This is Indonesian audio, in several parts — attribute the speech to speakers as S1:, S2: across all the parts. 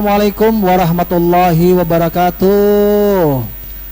S1: Assalamualaikum warahmatullahi wabarakatuh.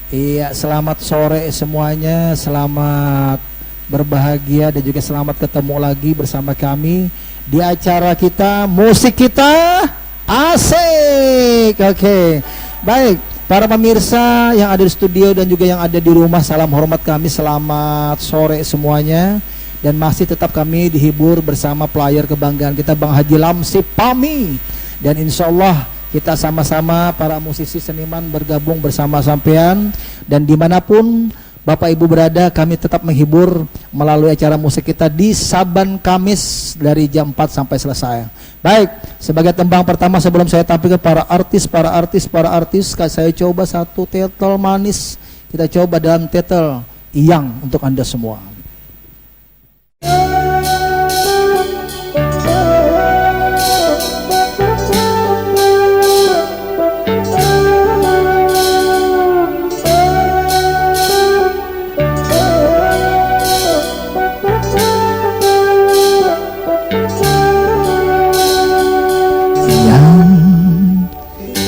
S1: Iya, selamat sore semuanya, selamat berbahagia dan juga selamat ketemu lagi bersama kami di acara kita, musik kita asik. Oke, baik para pemirsa yang ada di studio dan juga yang ada di rumah, salam hormat kami, selamat sore semuanya. Dan masih tetap kami dihibur bersama player kebanggaan kita, Bang Haji Lamsi Pami. Dan insya Allah kita sama-sama para musisi seniman bergabung bersama sampean. Dan dimanapun Bapak Ibu berada, kami tetap menghibur melalui acara musik kita di Saban Kamis dari jam 4 sampai selesai. Baik, sebagai tembang pertama sebelum saya tampilkan para artis, saya coba satu tetel manis. Kita coba dalam tetel Iyang untuk Anda semua.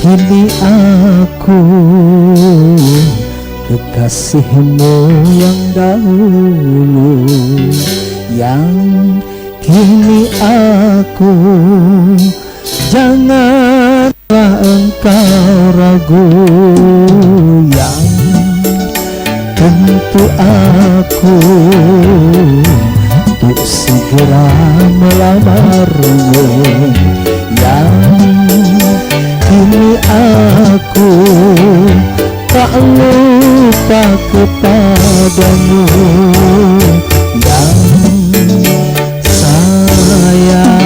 S2: Kini aku kekasihmu yang dahulu, yang kini aku, janganlah engkau ragu, yang tentu aku untuk segera melamarmu, yang kini aku tak lupa kepadamu, yang sayang.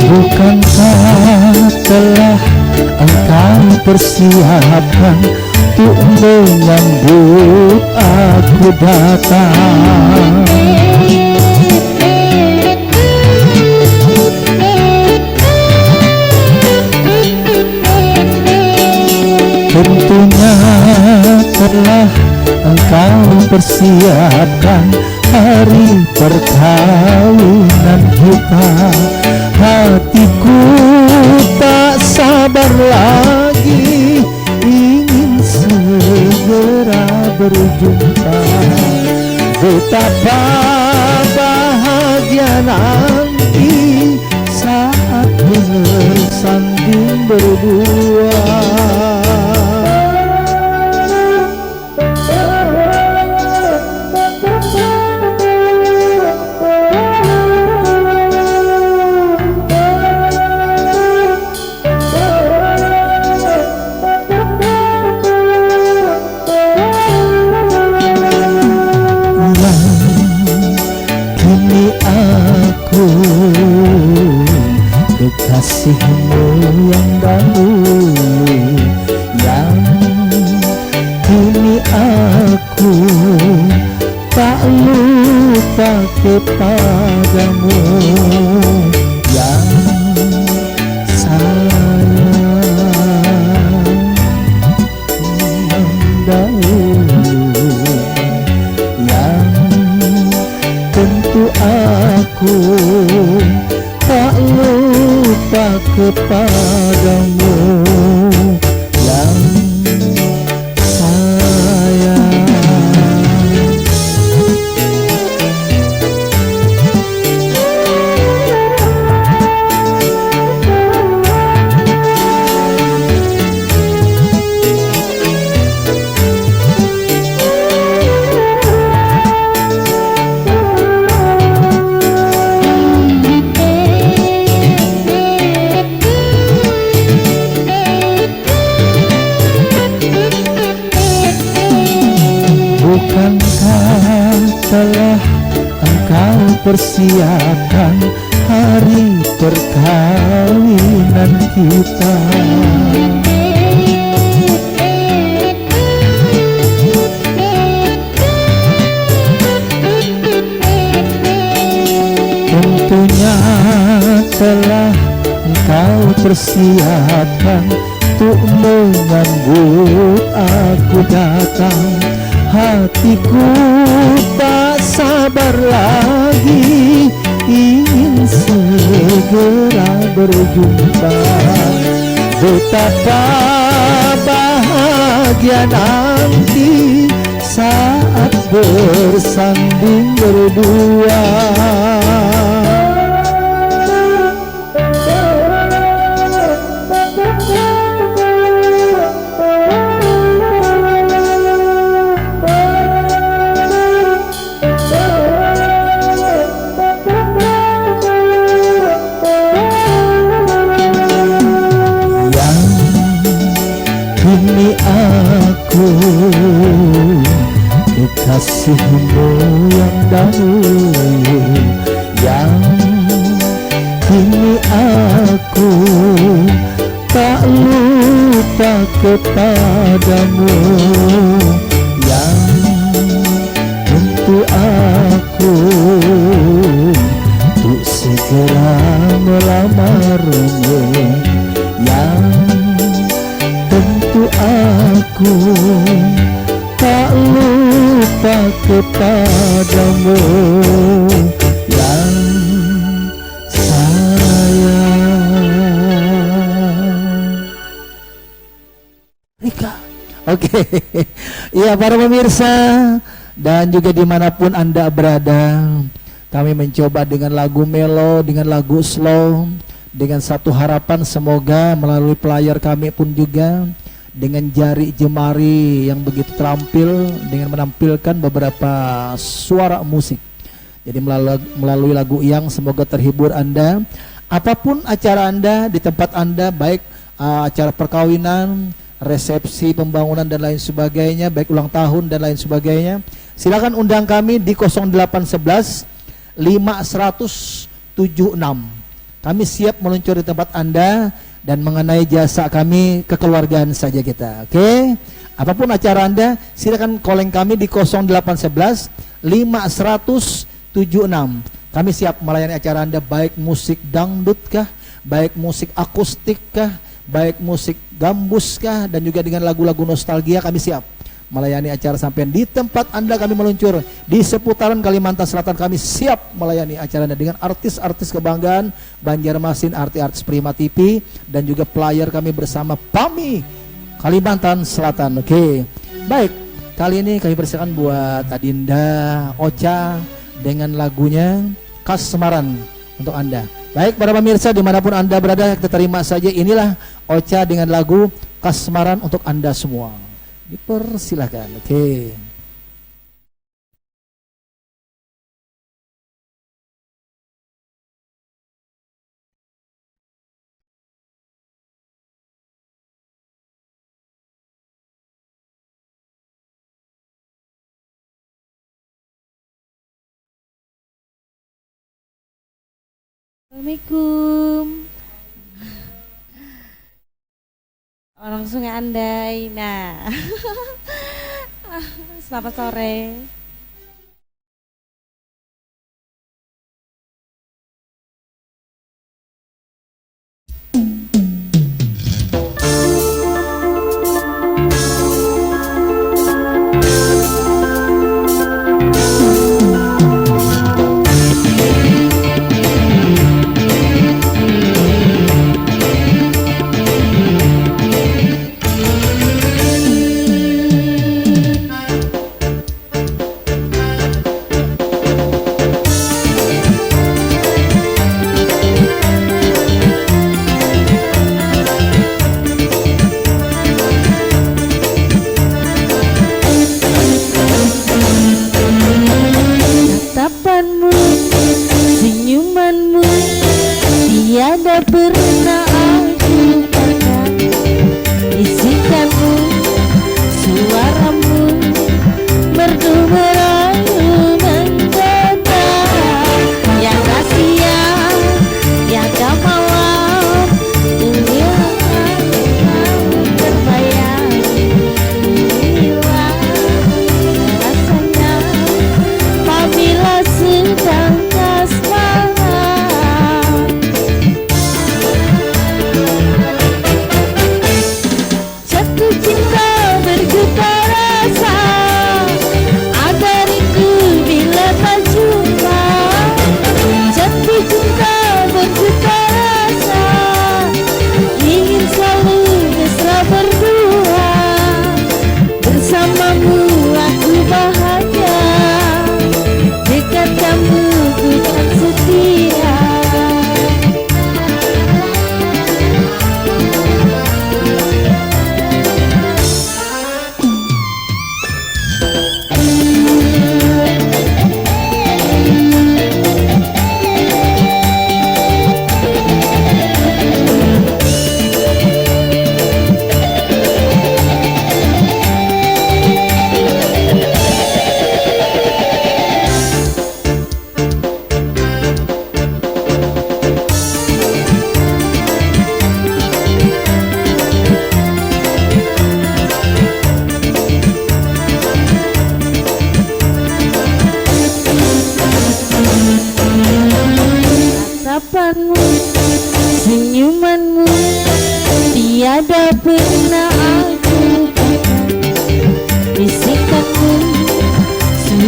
S2: Bukankah telah engkau persiapkan untuk menyambut aku datang? Tentunya telah engkau persiapkan hari perkawinan kita. Hatiku tak sabar lagi, ingin segera berjumpa. Betapa bahagia nanti saat bersanding berdua. Kekasihmu yang dahulu, yang kini aku tak lupa kepadamu, yang sayang yang dahulu, yang tentu aku tak lupa kepadamu, yang sayang. Bukankah telah engkau persiapkan hari perkawinan kita. Tentunya telah engkau persiapkan untuk menyambut aku datang. Hatiku tak sabar lagi, ingin segera berjumpa. Betapa bahagia nanti saat bersanding berdua. Kini aku kekasihmu yang dahulu, yang kini aku tak lupa kepadamu, yang untuk aku untuk segera melamarmu, yang tentu aku tak lupa kepadamu yang sayang.
S1: Rika. Oke. Iya, para pemirsa dan juga dimanapun Anda berada, kami mencoba dengan lagu melo, dengan lagu slow, dengan satu harapan semoga melalui pelayar kami pun juga dengan jari jemari yang begitu terampil dengan menampilkan beberapa suara musik. Jadi melalui lagu yang semoga terhibur Anda. Apapun acara Anda di tempat Anda, baik acara perkawinan, resepsi, pembangunan dan lain sebagainya, baik ulang tahun dan lain sebagainya, silakan undang kami di 0811 5176. Kami siap meluncur di tempat Anda dan mengenai jasa kami kekeluargaan saja kita. Oke? Apapun acara Anda, silakan calling kami di 0811 5176. Kami siap melayani acara Anda, baik musik dangdut kah, baik musik akustik kah, baik musik gambus kah, dan juga dengan lagu-lagu nostalgia. Kami siap melayani acara sampean di tempat Anda. Kami meluncur di seputaran Kalimantan Selatan. Kami siap melayani acara Anda dengan artis-artis kebanggaan Banjarmasin, artis-artis Prima TV, dan juga player kami bersama PAMI Kalimantan Selatan. Oke, baik, kali ini kami persilakan buat Adinda Ocha dengan lagunya Khas Semarang untuk Anda. Baik, para pemirsa dimanapun Anda berada, kita terima saja. Inilah Ocha dengan lagu Khas Semarang untuk Anda semua. Dipersilakan. Oke.
S3: Assalamualaikum. Orang Sungai Andai. Nah. Selamat sore.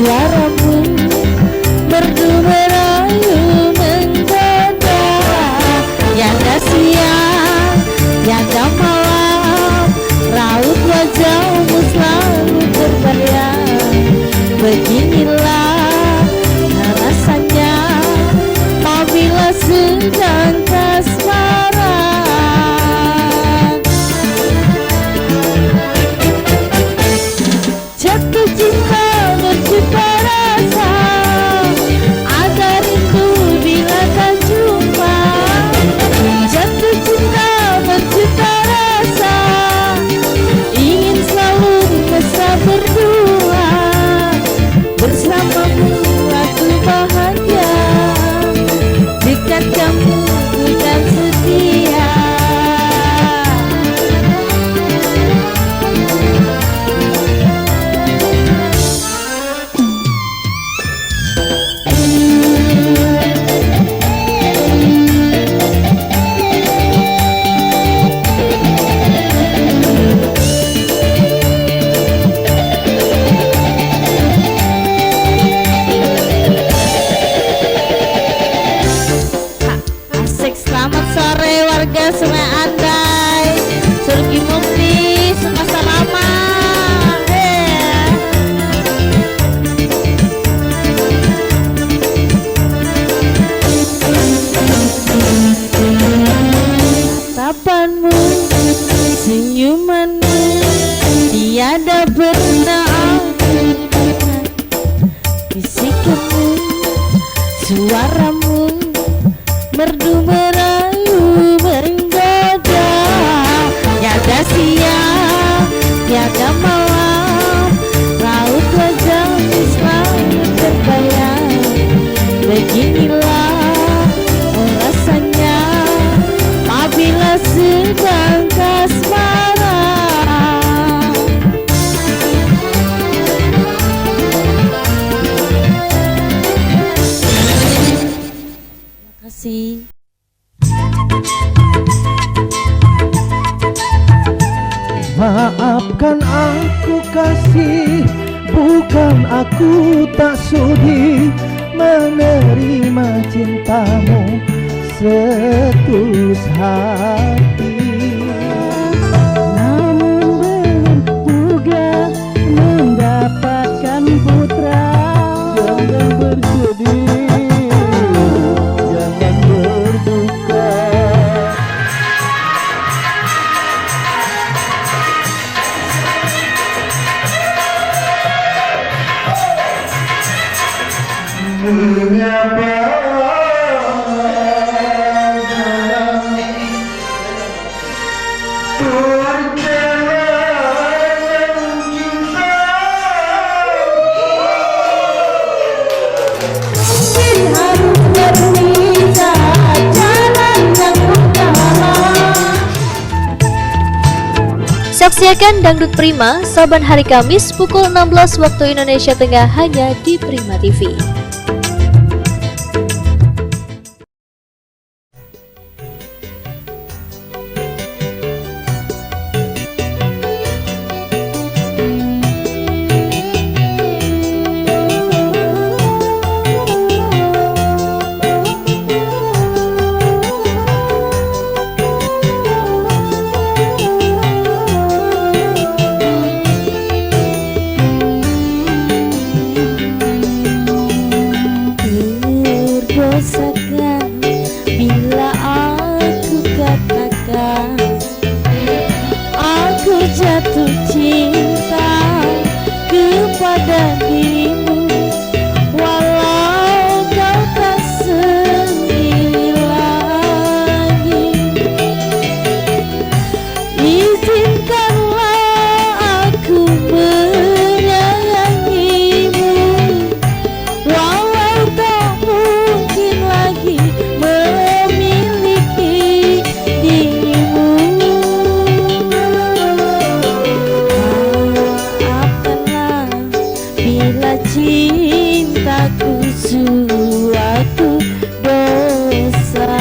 S3: suaramu merdu merayu menggoda. Tiada siang, tiada malam, raut wajahmu selalu terbayang. Beginilah rasanya apabila sedang kasmaran. Jatuh cinta berjuta rasa, ada rindu bila tak jumpa. Jatuh cinta berjuta rasa, ingin selalu mesra berdua. Bersamamu aku bahagia, dekat kamu dan setia. Asik, selamat sore warga Sungai Andai, Surgi Mukti, semasa lama. Tatapanmu, senyumanmu, tiada pernah aku lupakan. Bisikanmu, suaramu merdu merayu menggoda. Tiada siang, tiada malam, raut wajahmu selalu terbayang. Beginilah rasanya apabila sedang kasmaran. Terima kasih.
S2: Maafkan aku kasih, bukan aku tak sudi menerima cintamu setulus hati. Namun belum juga mendapatkan putra. Jangan bersedih, jangan berduka. Mengapa
S4: Saksikan Dangdut Prima saban hari Kamis pukul 16 waktu Indonesia Tengah hanya di Prima TV.
S3: Berdosakah bila aku katakan aku jatuh cinta kepada dirimu, walau kau tak sendiri lagi. Izinkanlah aku menyayangimu, walau tak mungkin lagi memiliki dirimu. Maafkanlah bila cintaku suatu dosa.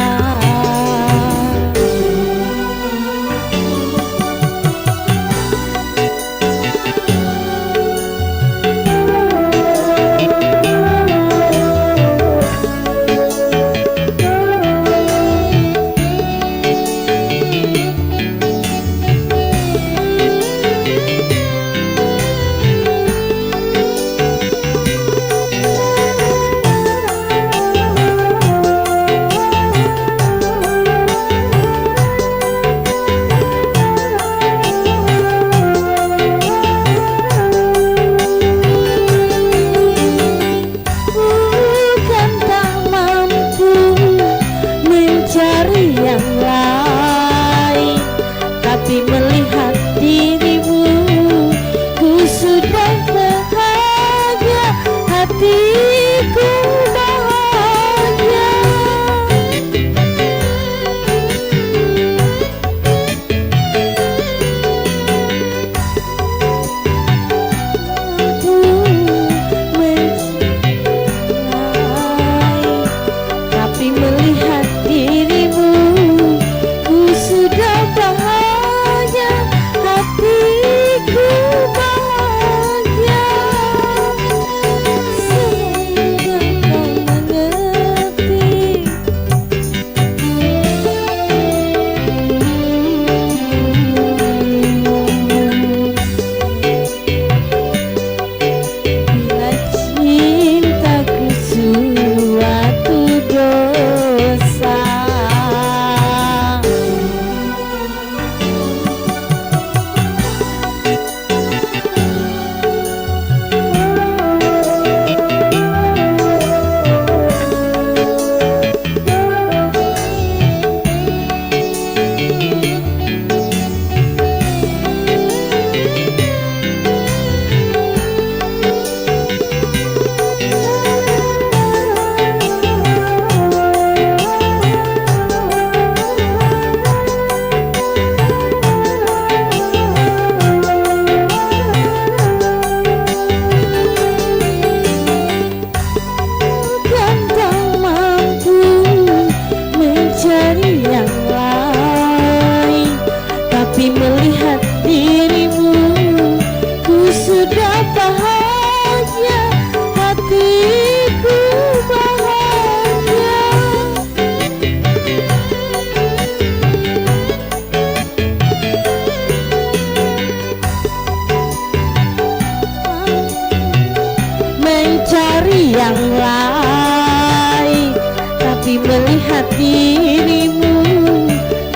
S3: yang lain, tapi melihat dirimu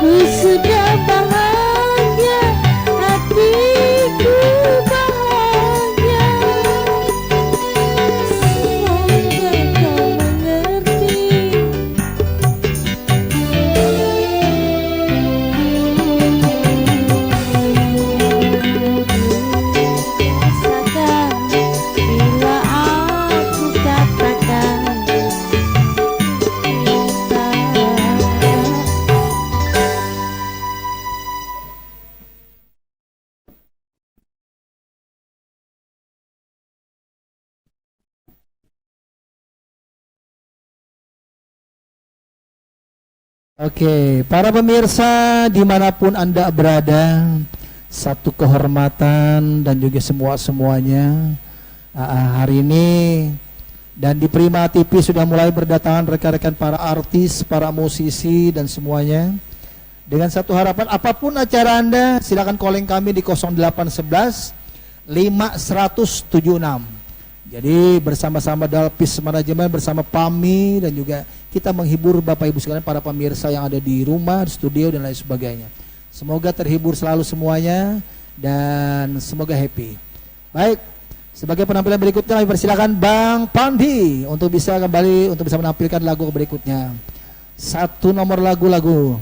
S3: ku sudah bahagia, hatiku bahagia. Semoga kau mengerti. Rasakan bila aku katakan cinta.
S1: Oke, para pemirsa dimanapun Anda berada, satu kehormatan dan juga semuanya hari ini dan di Prima TV sudah mulai berdatangan rekan-rekan para artis, para musisi dan semuanya. Dengan satu harapan, apapun acara Anda, silakan calling kami di 0811 5176. Jadi bersama-sama Dalpis Manajemen bersama Pami dan juga kita menghibur Bapak Ibu sekalian, para pemirsa yang ada di rumah, di studio dan lain sebagainya. Semoga terhibur selalu semuanya dan semoga happy. Baik, sebagai penampilan berikutnya kami persilakan Bang Pandi untuk bisa kembali untuk bisa menampilkan lagu berikutnya. Satu nomor lagu-lagu.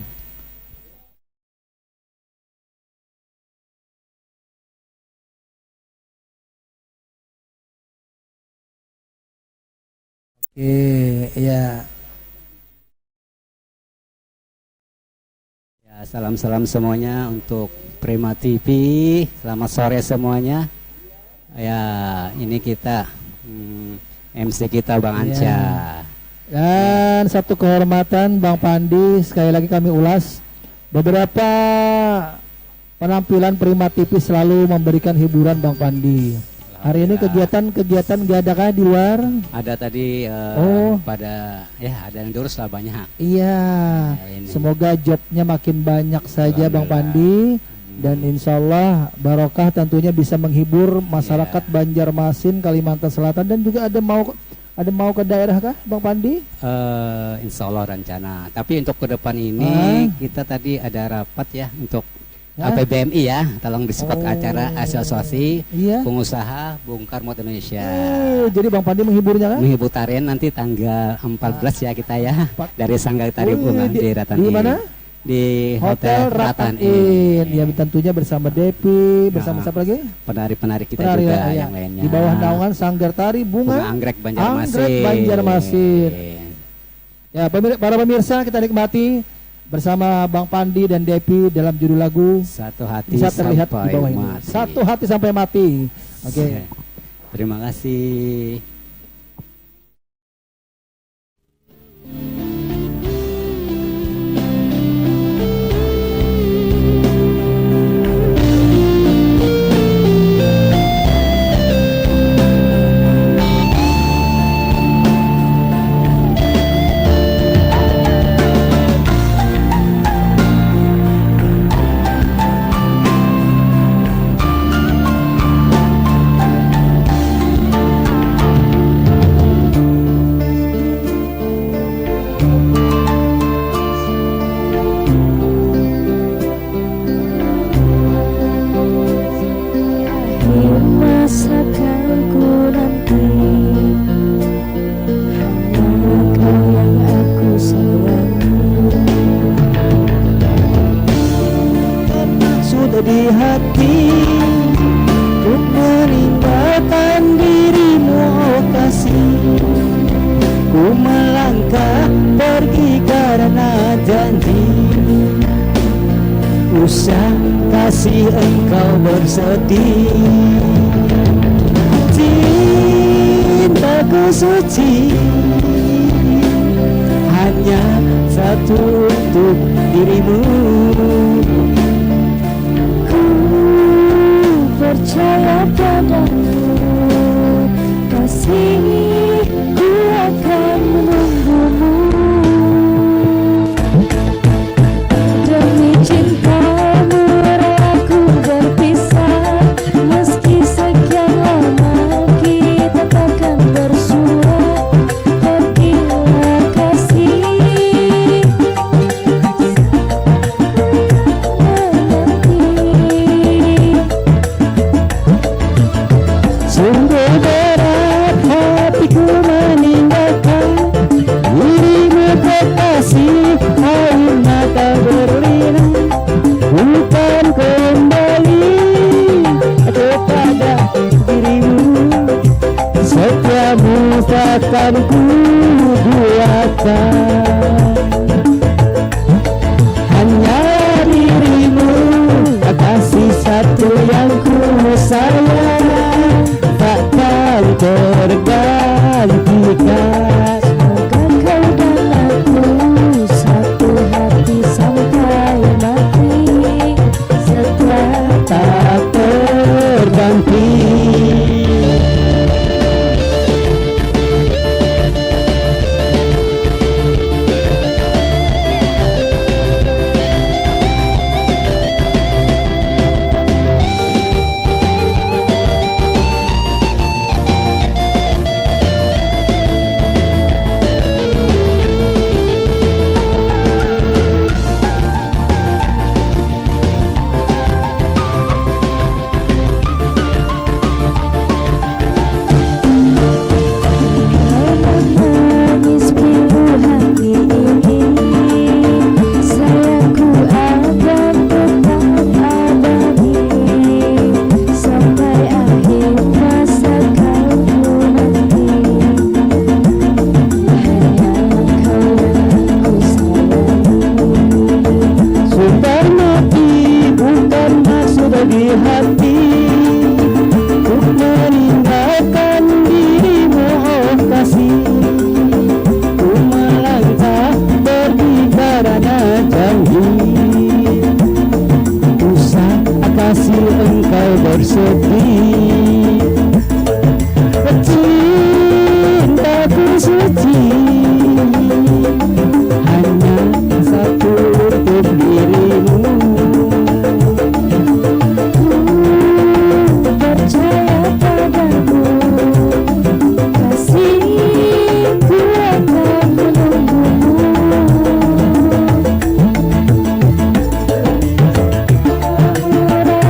S1: Ya.
S5: Ya, salam-salam semuanya untuk Prima TV. Selamat sore semuanya. Ya, ini kita MC kita Bang Anca.
S1: Ya. Dan satu kehormatan Bang Pandi, sekali lagi kami ulas beberapa penampilan Prima TV selalu memberikan hiburan Bang Pandi. Hari ini kegiatan gak ada kah di luar?
S5: Ada tadi pada ya ada yang diurus lah banyak.
S1: Iya.
S5: Nah,
S1: semoga jobnya makin banyak saja Bang Pandi dan insya Allah barokah tentunya bisa menghibur masyarakat Banjarmasin, Kalimantan Selatan dan juga ada mau ke daerah kah Bang Pandi?
S5: Insya Allah rencana. Tapi untuk ke depan ini kita tadi ada rapat ya untuk APBMI ya, tolong disupport acara asosiasi pengusaha bongkar muat Indonesia.
S1: Jadi Bang Pandi menghiburnya kan?
S5: Menghibur tarian nanti tanggal 14 ya kita ya dari Sanggar Tari Bunga di Ratan
S1: Di mana?
S5: Di
S1: Hotel Ratan Inn. Ya tentunya bersama Depi, bersama siapa lagi?
S5: Penari-penari kita juga yang lainnya.
S1: Di bawah naungan Sanggar Tari Bunga
S5: Anggrek Banjarmasin.
S1: Anggrek Banjarmasin. Ya para pemirsa kita nikmati bersama Bang Pandi dan Depi dalam judul lagu
S5: Satu Hati
S1: bisa terlihat
S5: Sampai
S1: di bawah ini.
S5: Mati.
S1: Satu Hati Sampai Mati. Oke.
S5: Terima kasih.
S2: Di hati ku meninggalkan dirimu, oh kasih. Ku melangkah pergi karena janji. Usah kasih engkau bersedih. Cintaku suci hanya satu untuk dirimu.
S3: Percaya padamu, kasih, ku akan menunggumu. Demi cintamu aku berpisah, meski sekian lama kita takkan bersua.
S2: takkan ku duakan. Hanya dirimu kasih satu yang ku sayang, takkan tergantikan.
S3: Semoga kau dan aku satu hati sampai mati, setelah
S2: Tak terganti.
S3: menangis pilu hati ini, sayangku akan tetap abadi sampai akhir masa kalbu nanti. Hanya kau yang ku sayangi.
S2: Sudah mati bukan maksud di hati, untuk meninggalkan dirimu oh kasih. Ku melangkah pergi karena janji, usah kasih engkau bersedih. Cintaku suci hanya satu untuk dirimu.
S3: Percaya padaku, kasihku akan menunggumu.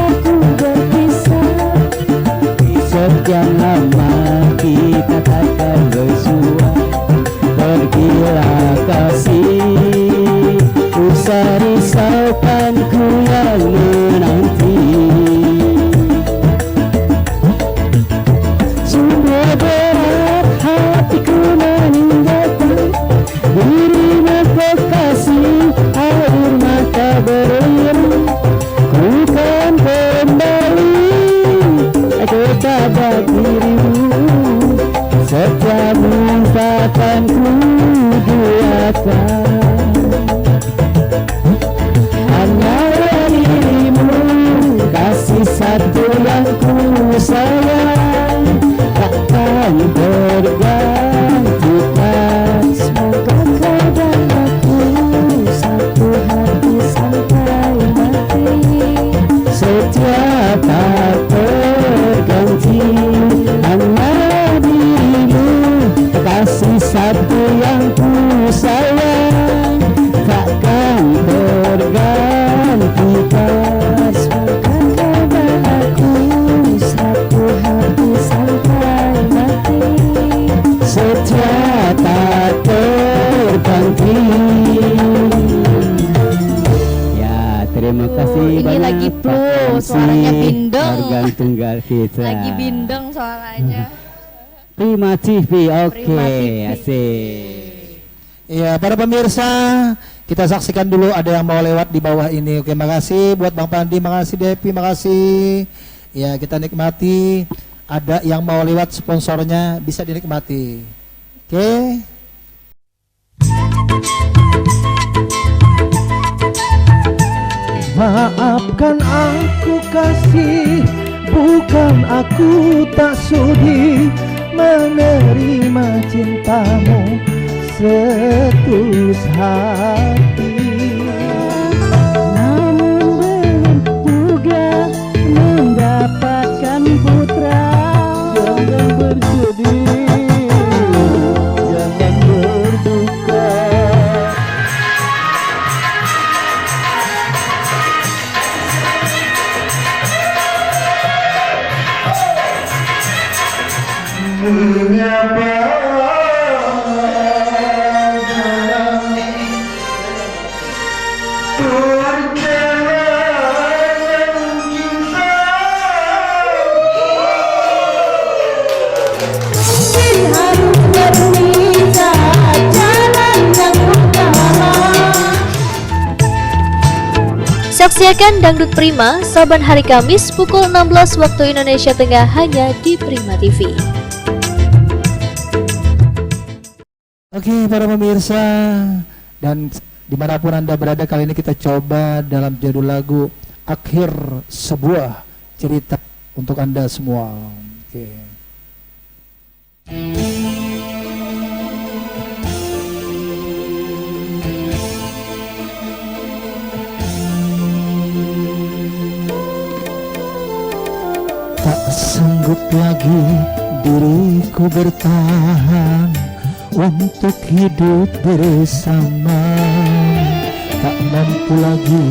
S3: Aku berpisah,
S2: Sekian lama kita takkan bersua, pergilah kasih, usah risaukan ku yang menanti. Sungguh berat hatiku meninggalkan dirimu kekasih, air mata beriru, ku kan kembali kepada dirimu. Setiapmu takkan ku duakan. Hanya dirimu kasih satu yang ku sayang, takkan tergantikan.
S3: semoga kau dan aku satu hati sampai mati.
S2: Setia tak terganti. Hanya dirimu kasih satu yang ku sayang, takkan tergantikan.
S3: Semoga kau dan aku satu hati sampai mati.
S2: Setia tak terganti. Ya, terima kasih
S3: ini
S2: banyak
S3: lagi
S2: Pak
S3: pro,
S2: MC,
S3: suaranya bindeng.
S2: organ tunggal kita.
S3: Lagi bindeng suaranya.
S2: Prima TV, oke,
S3: Prima TV.
S2: asik.
S1: Ya, para pemirsa, kita saksikan dulu ada yang mau lewat di bawah ini. Oke, makasih buat Bang Pandi, makasih Depi, makasih. Ya, kita nikmati. Ada yang mau lewat sponsornya bisa dinikmati. Oke.
S2: Maafkan aku kasih, bukan aku tak sudi menerima cintamu setulus hati.
S3: Namun belum juga mendapatkan putra.
S2: Jangan bersedih, jangan berduka.
S3: Harus
S4: Saksikan Dangdut Prima saban hari Kamis pukul 16 waktu Indonesia Tengah hanya di Prima TV.
S1: Oke para pemirsa, dan dimanapun Anda berada, kali ini kita coba dalam judul lagu Akhir Sebuah Cerita untuk Anda semua. Oke. Tak sanggup lagi diriku bertahan untuk hidup bersama. Tak mampu lagi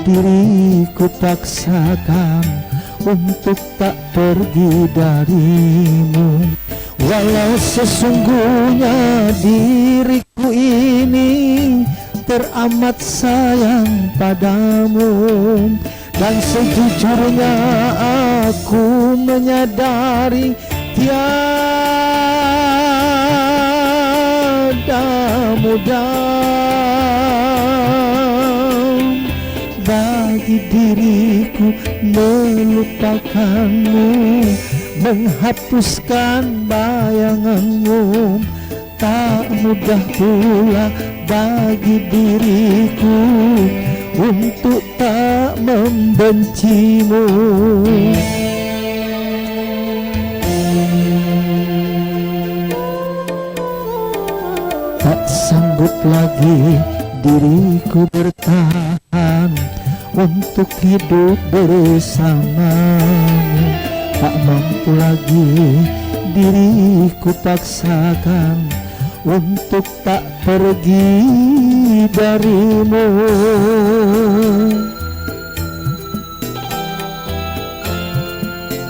S1: diriku paksakan untuk tak pergi darimu. Walau sesungguhnya diriku ini teramat sayang padamu, dan sejujurnya aku menyadari tiada mudah bagi diriku melupakanmu, menghapuskan bayanganmu. Tak mudah pula bagi diriku untuk tak membencimu. Tak sanggup lagi diriku bertahan untuk hidup bersamamu. Tak mampu lagi diriku paksakan untuk tak pergi darimu.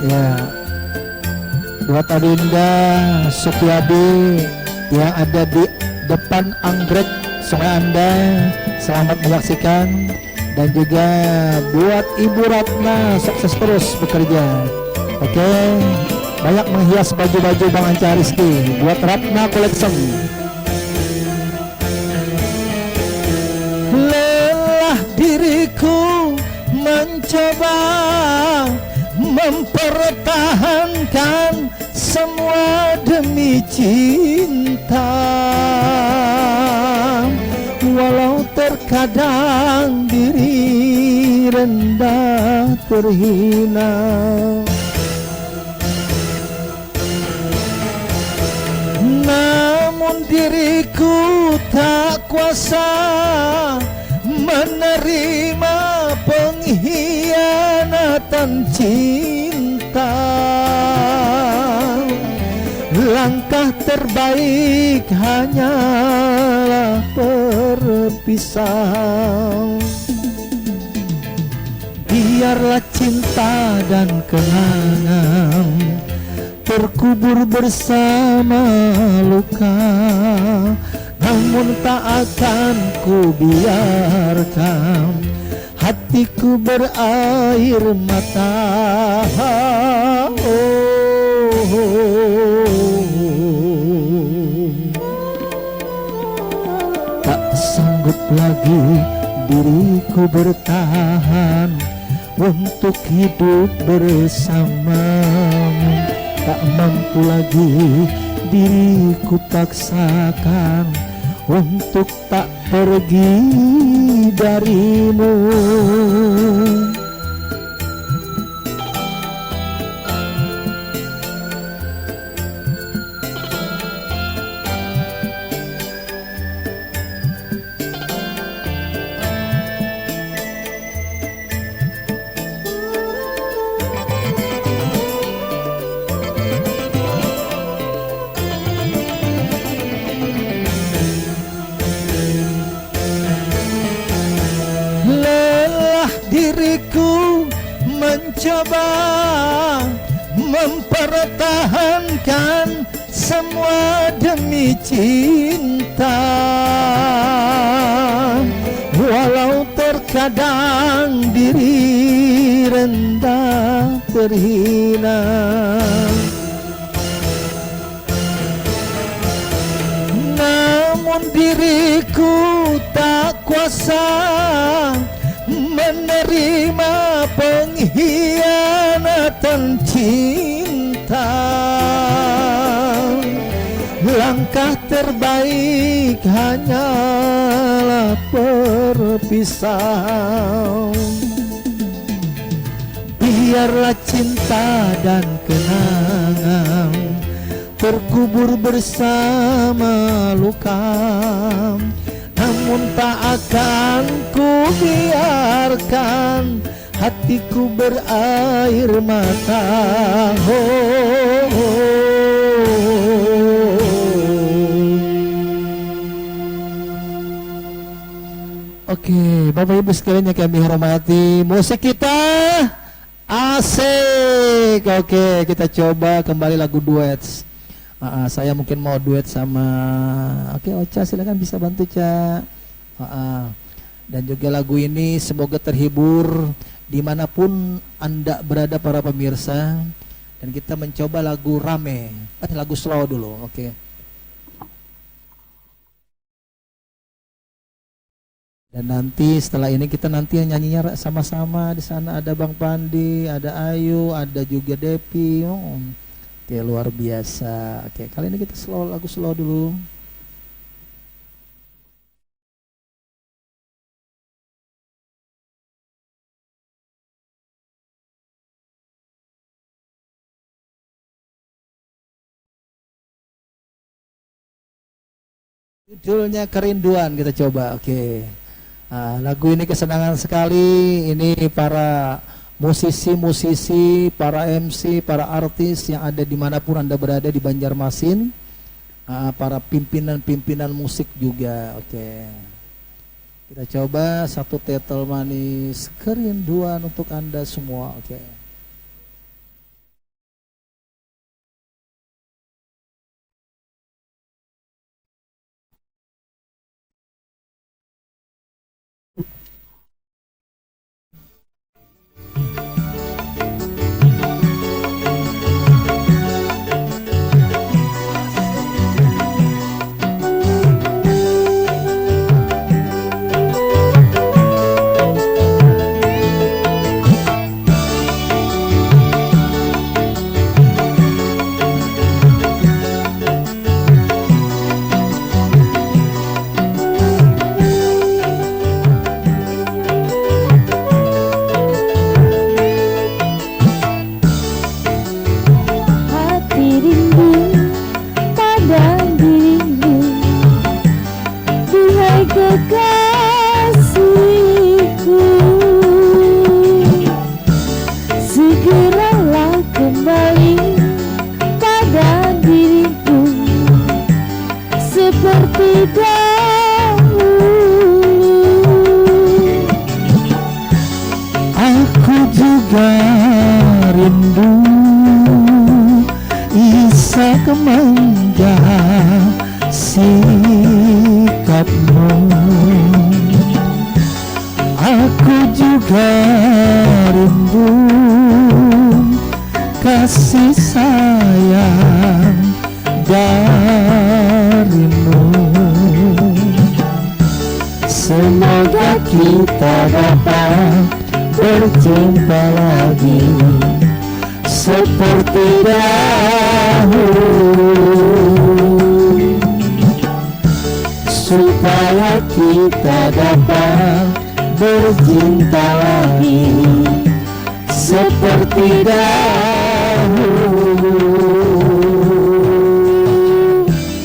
S1: Ya, buat Adinda Sukyadi yang ada di depan anggrek Sungai Anda, selamat menyaksikan. Dan juga buat Ibu Ratna, sukses terus bekerja. Oke, banyak menghias baju-baju Bang Anca Rizky buat Ratna Collection. Lelah diriku mencoba mempertahankan semua demi cinta, walau terkadang diri rendah terhina. Namun diriku tak kuasa menerima pengkhianatan cinta. Langkah terbaik hanyalah perpisahan. Biarlah cinta dan kenangan terkubur bersama luka, namun tak akan ku biarkan hatiku berair mata. Tak sanggup lagi diriku bertahan untuk hidup bersamamu. Tak mampu lagi diriku paksakan untuk tak pergi darimu. Diriku mencoba mempertahankan semua demi cinta, walau terkadang diri rendah terhina. Namun diriku tak kuasa menerima terima pengkhianatan cinta. Langkah terbaik hanyalah perpisahan. Biarlah cinta dan kenangan terkubur bersama luka, namun tak akan ku biarkan hatiku berair mata. Oke, Bapak Ibu sekalian yang kami hormati, musik kita asik. Oke, kita coba kembali lagu duet. Saya mungkin mau duet sama Ocha, silakan bisa bantu, Ca. Dan juga lagu ini semoga terhibur dimanapun Anda berada para pemirsa. Dan kita mencoba lagu rame, lagu slow dulu. Oke. Dan nanti setelah ini kita nanti nyanyinya sama-sama. Di sana ada Bang Pandi, ada Ayu, ada juga Depi. Oke, luar biasa. Oke, kali ini kita lagu slow dulu. Judulnya Kerinduan, kita coba. Oke. Lagu ini kesenangan sekali. Ini para musisi-musisi, para MC, para artis yang ada dimanapun Anda berada di Banjarmasin, para pimpinan-pimpinan musik juga. Oke, kita coba satu tetel manis Kerinduan untuk Anda semua. Oke.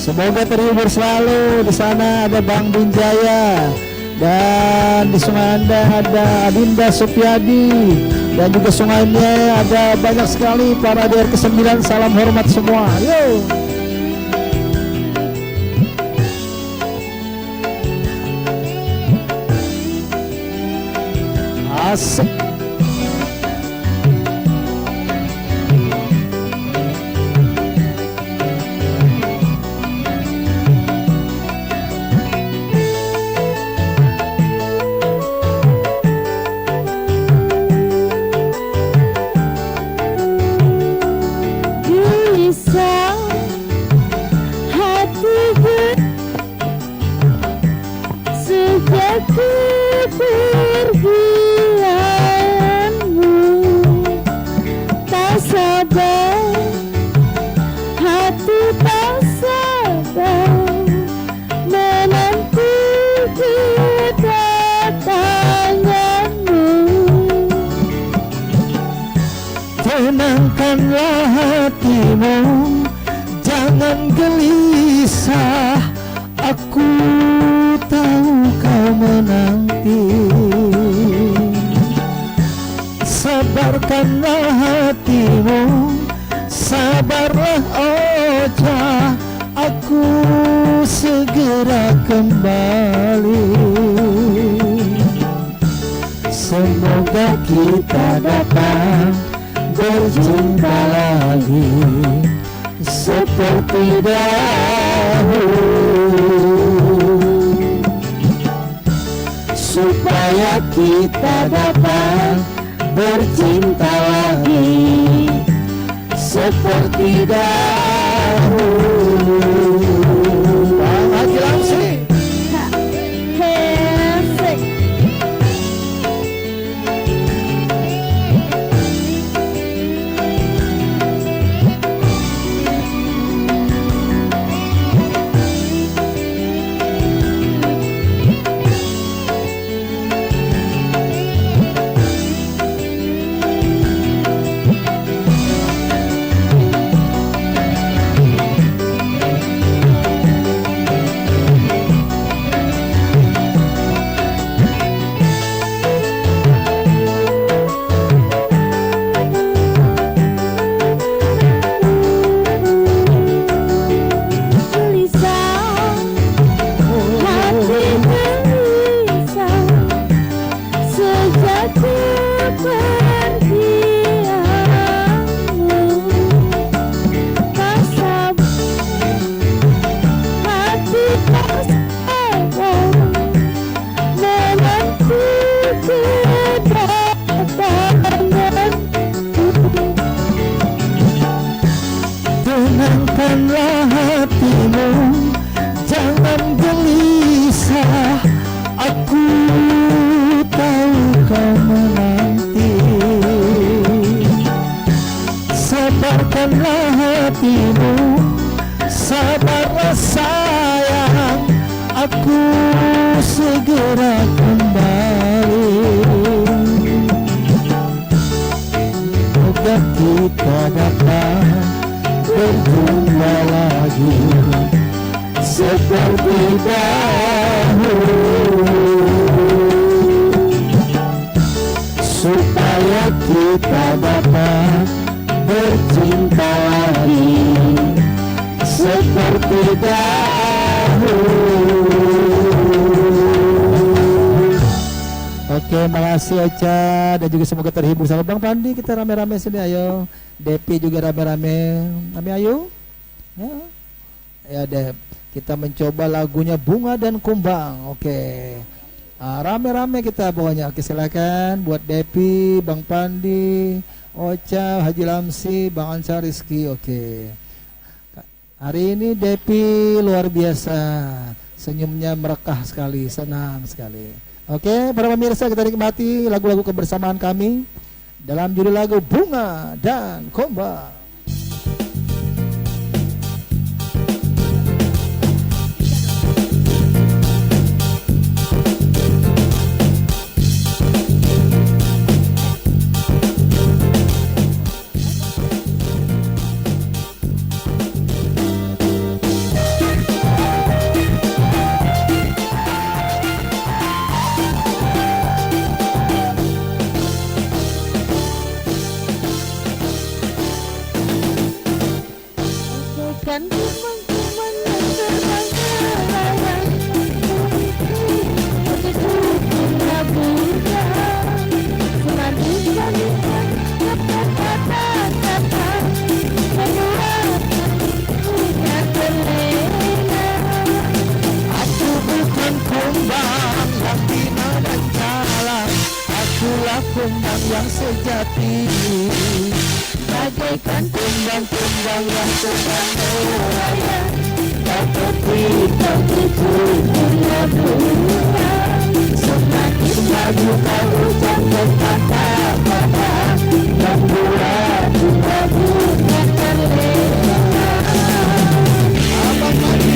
S1: Semoga terhibur selalu. Di sana ada Bang Binjaya, dan di Sungai Anda ada Adinda Supiadi, dan juga sungainya ada banyak sekali para DR ke-9. Salam hormat semua. Yo. Asik.
S3: Sejak ku pergi
S1: gelisah, aku tahu kau menanti. Sabarkanlah hatimu, sabarlah Ocha, aku segera kembali. Semoga kita dapat bercinta lagi seperti dahulu, supaya kita dapat bercinta lagi seperti dahulu. Bang Haji Lamsi.
S3: Hesek.
S1: Tenangkanlah hatimu, jangan gelisah, aku tahu kau menanti. Sabarkanlah hatimu, sabarlah sayang, aku segera kembali. Semoga kita dapat berjumpa lagi seperti dahulu, supaya kita dapat bercinta lagi seperti dahulu. Oke, makasih Ocha, dan juga semoga terhibur sama Bang Pandi. Kita rame-rame sini, ayo. Depi juga rame-rame. Kami ayo. Ya Dep, kita mencoba lagunya Bunga dan Kumbang. Oke. Rame-rame kita pokoknya. Oke, silakan buat Depi, Bang Pandi, Ocha, Haji Lamsi, Bang Ansar Rizky. Oke. Hari ini Depi luar biasa. Senyumnya merekah sekali, senang sekali. Oke, para pemirsa, kita nikmati lagu-lagu kebersamaan kami dalam judul lagu Bunga dan Kumbang. Kumbang yang sejati, bagaikan kumbang-kumbang yang sedang beraya, dapat kita dunia bunga. Semakin maju kau ucapkan kata-kata membuat bunga bunga terlena. Abang Madi.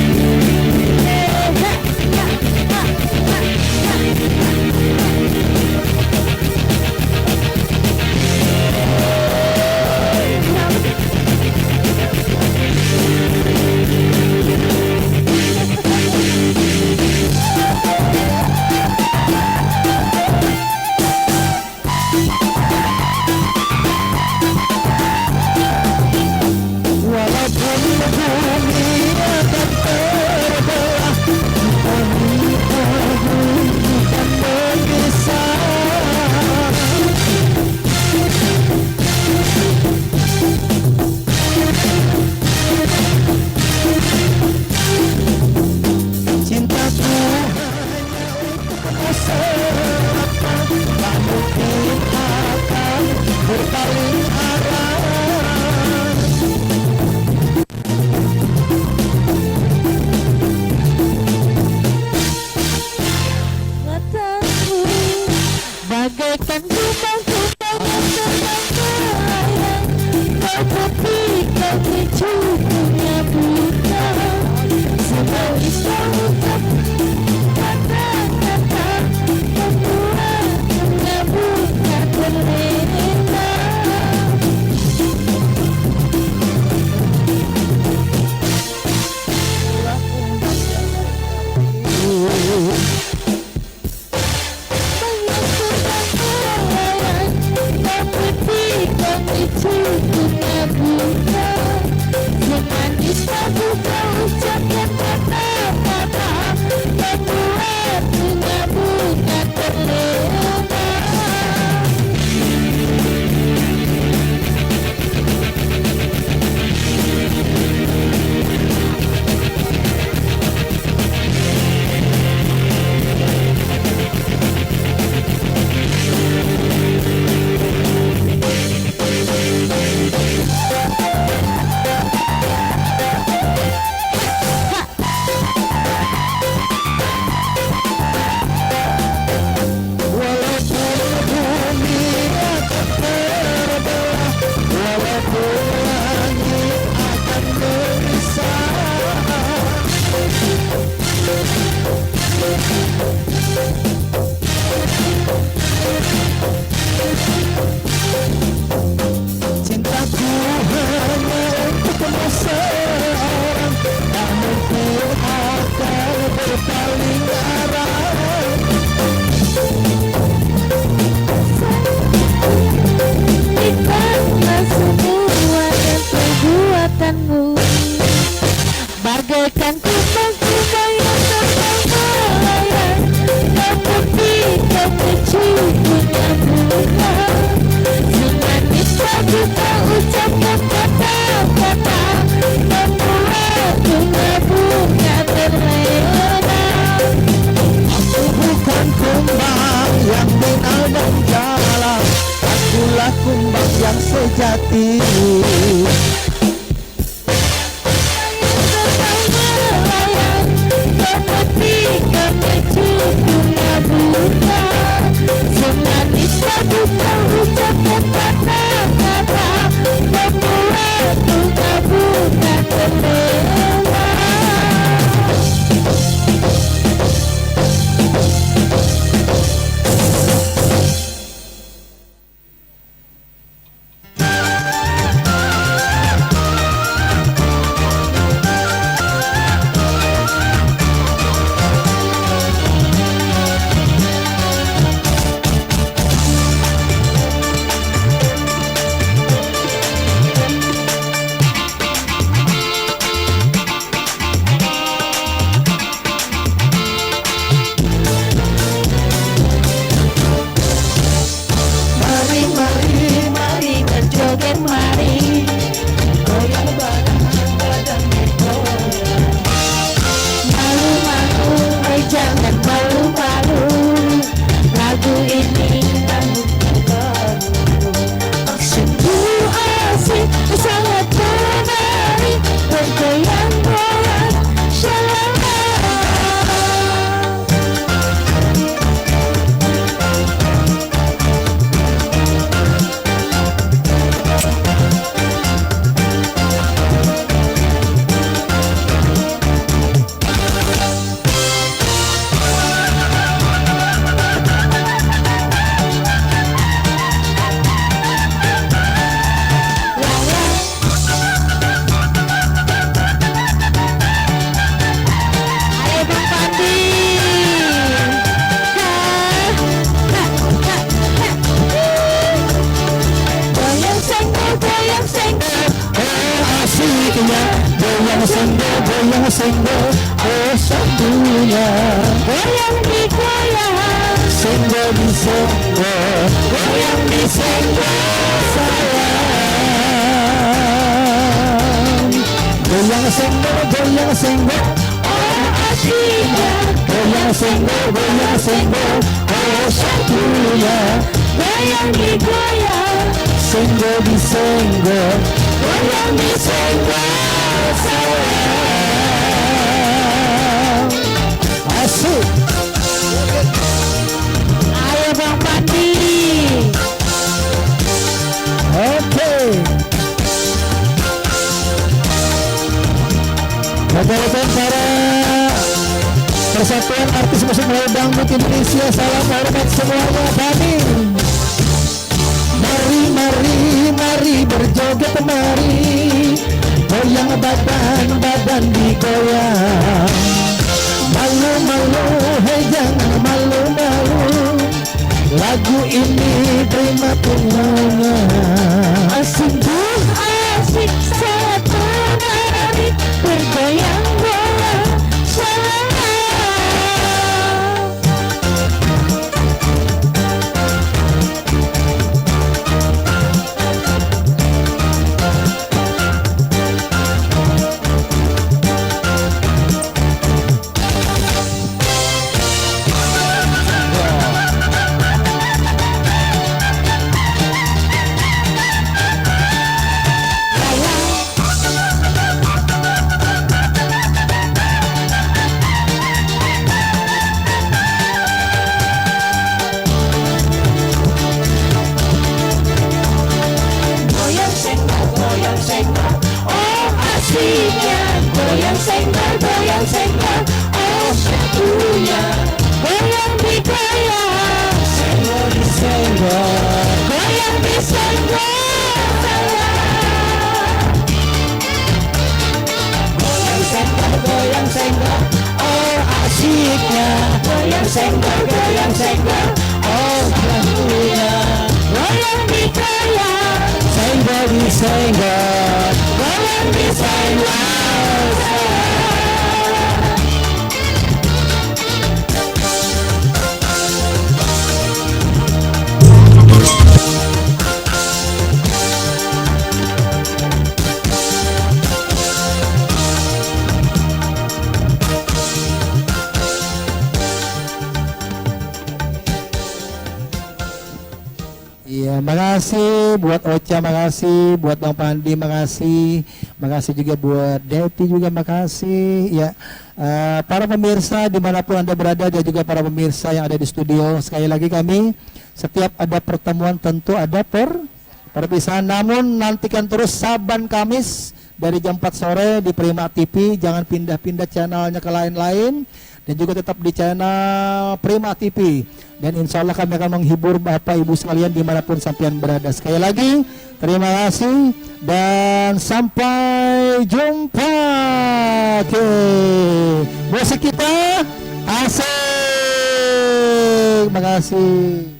S3: bagaikan kumbang-kumbang yang terbang melayang, memimpikan keciumannya bunga. Semanis lagu kau ucapkan kata-kata, membuat bunga-bunga terlena.
S1: Aku bukan kumbang yang benar dan jalan, akulah kumbang yang sejati.
S3: Semanis lagu kau ucapkan kata-kata, membuat bunga-bunga terlena.
S1: senggol, oh satunya
S3: goyang digoyang,
S1: senggol di senggol, goyang di senggol sayang. Goyang senggol,
S3: oh asyiknya,
S1: goyang senggol, oh satunya
S3: goyang digoyang,
S1: senggol di senggol,
S3: goyang di senggol sayang.
S1: Asik.
S3: Ayo Bang Pandi.
S1: Oke. Rekan-rekan para Persatuan Artis Musik Melayu Dangdut Indonesia, salam hormat semuanya kami. Mari berjoget mari, goyang badan digoyang. Malu, hei jangan malu, lagu ini terima pengumumannya.
S3: Sungguh asik satu nari bergoyang-goyang sayang. Goyang senggol, oh satunya goyang digoyang,
S1: Senggol di senggol,
S3: goyang di senggol sayang.
S1: goyang senggol, oh asyiknya.
S3: Goyang senggol,
S1: Oh satunya
S3: goyang digoyang,
S1: senggol di senggol,
S3: goyang di senggol sayang.
S1: makasih buat Ocha, makasih buat Bang Pandi, makasih juga buat Deti juga, makasih ya. Para pemirsa dimanapun Anda berada dan juga para pemirsa yang ada di studio, sekali lagi kami setiap ada pertemuan tentu ada perpisahan, namun nantikan terus Saban Kamis dari jam 4 sore di Prima TV. Jangan pindah-pindah channelnya ke lain-lain, dan juga tetap di channel Prima TV. Dan insya Allah kami akan menghibur Bapak Ibu sekalian dimanapun sampean berada. Sekali lagi terima kasih dan sampai jumpa. Oke, musik kita asik. Terima kasih.